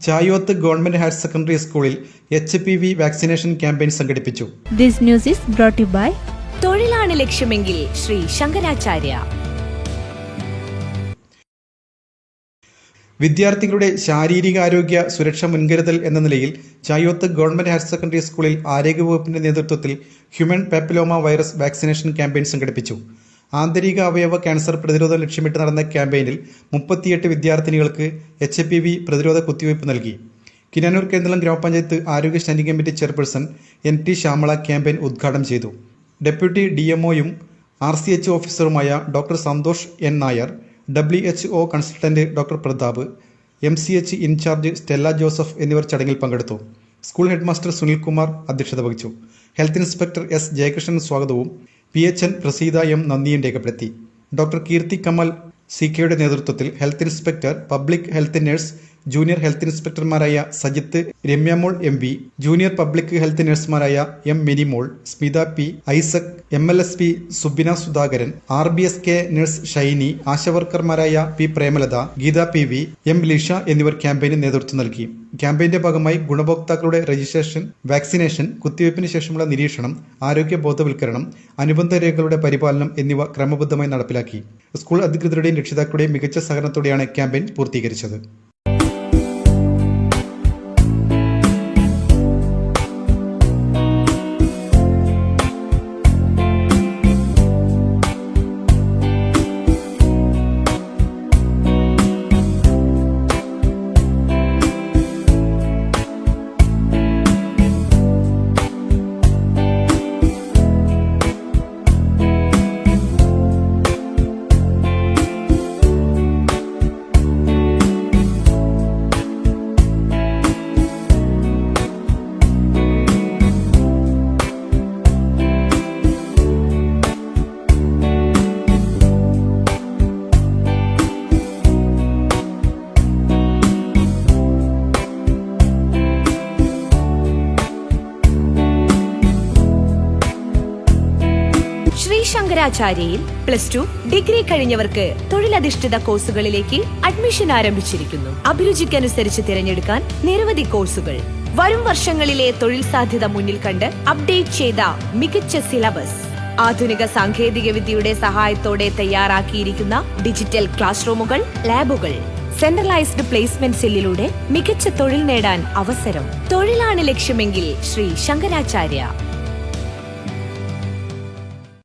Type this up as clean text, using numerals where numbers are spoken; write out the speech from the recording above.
Chayoth government higher secondary സ്കൂളിൽ HPV vaccination campaign സംഘടിപ്പിച്ചു. This news is brought to you by തൊഴിലാണ് ലക്ഷ്യമെങ്കിൽ ശ്രീ ശങ്കരാചാര്യ. വിദ്യാർത്ഥികളുടെ ശാരീരികാരോഗ്യ സുരക്ഷ മുൻകരുതൽ എന്ന നിലയിൽ ചായോത്ത് ഗവൺമെന്റ് ഹയർ സെക്കൻഡറി സ്കൂളിൽ ആരോഗ്യവകുപ്പിന്റെ നേതൃത്വത്തിൽ human papilloma virus vaccination campaign സംഘടിപ്പിച്ചു. ആന്തരിക അവയവ ക്യാൻസർ പ്രതിരോധം ലക്ഷ്യമിട്ട് നടന്ന ക്യാമ്പയിനിൽ 38 വിദ്യാർത്ഥിനികൾക്ക് HPV പ്രതിരോധ കുത്തിവയ്പ് നൽകി. കിനാനൂർ കേന്ദ്രം ഗ്രാമപഞ്ചായത്ത് ആരോഗ്യ standing committee chairperson NT Shyamala campaign ഉദ്ഘാടനം ചെയ്തു. ഡെപ്യൂട്ടി DMOയും RCH ഓഫീസറുമായ doctor Santhosh N. Nair, WHO consultant doctor Prathap, MCH in charge Stella Joseph എന്നിവർ ചടങ്ങിൽ പങ്കെടുത്ു. സ്കൂൾ ഹെഡ്മാസ്റ്റർ സുനിൽകുമാർ അധ്യക്ഷത വഹിച്ചു. Health inspector S. ജയകൃഷ്ണൻ സ്വാഗതവും PHN പ്രസീത M. നന്ദിയും രേഖപ്പെടുത്തി. ഡോക്ടർ കീർത്തി കമൽ CKയുടെ നേതൃത്വത്തിൽ health inspector, public health nurse, junior health ഇൻസ്പെക്ടർമാരായ Sajith, Ramyamol MV, junior public health നഴ്സുമാരായ M. Minimol, Smitha P, Isaac, MLSP Subina Sudhakaran, RBSK nurse Shiny, ആശാവർക്കർമാരായ P. Premalatha, Geetha PV, M. Lisha എന്നിവർ ക്യാമ്പയിന് നേതൃത്വം നൽകി. ക്യാമ്പയിന്റെ ഭാഗമായി ഗുണഭോക്താക്കളുടെ രജിസ്ട്രേഷൻ, വാക്സിനേഷൻ, കുത്തിവയ്പ്പിന് ശേഷമുള്ള നിരീക്ഷണം, ആരോഗ്യ ബോധവൽക്കരണം, അനുബന്ധ രേഖകളുടെ പരിപാലനം എന്നിവ ക്രമബദ്ധമായി നടപ്പിലാക്കി. സ്കൂൾ അധികൃതരുടെയും രക്ഷിതാക്കളുടെയും മികച്ച സഹകരണത്തോടെയാണ് ക്യാമ്പയിൻ പൂർത്തീകരിച്ചത്. ശ്രീ ശങ്കരാചാര്യയിൽ +2 ഡിഗ്രി കഴിഞ്ഞവർക്ക് തൊഴിലധിഷ്ഠിത കോഴ്സുകളിലേക്ക് അഡ്മിഷൻ ആരംഭിച്ചിരിക്കുന്നു. അഭിരുചിക്കനുസരിച്ച് തിരഞ്ഞെടുക്കാൻ നിരവധി കോഴ്സുകൾ. വരും വർഷങ്ങളിലെ തൊഴിൽ സാധ്യത മുന്നിൽ കണ്ട് അപ്ഡേറ്റ് ചെയ്ത മികച്ച സിലബസ്, ആധുനിക സാങ്കേതിക വിദ്യയുടെ സഹായത്തോടെ തയ്യാറാക്കിയിരിക്കുന്ന ഡിജിറ്റൽ ക്ലാസ് റൂമുകൾ, ലാബുകൾ, സെൻട്രലൈസ്ഡ് പ്ലേസ്മെന്റ് സെല്ലിലൂടെ മികച്ച തൊഴിൽ നേടാൻ അവസരം. തൊഴിലാണ് ലക്ഷ്യമെങ്കിൽ ശ്രീ ശങ്കരാചാര്യ.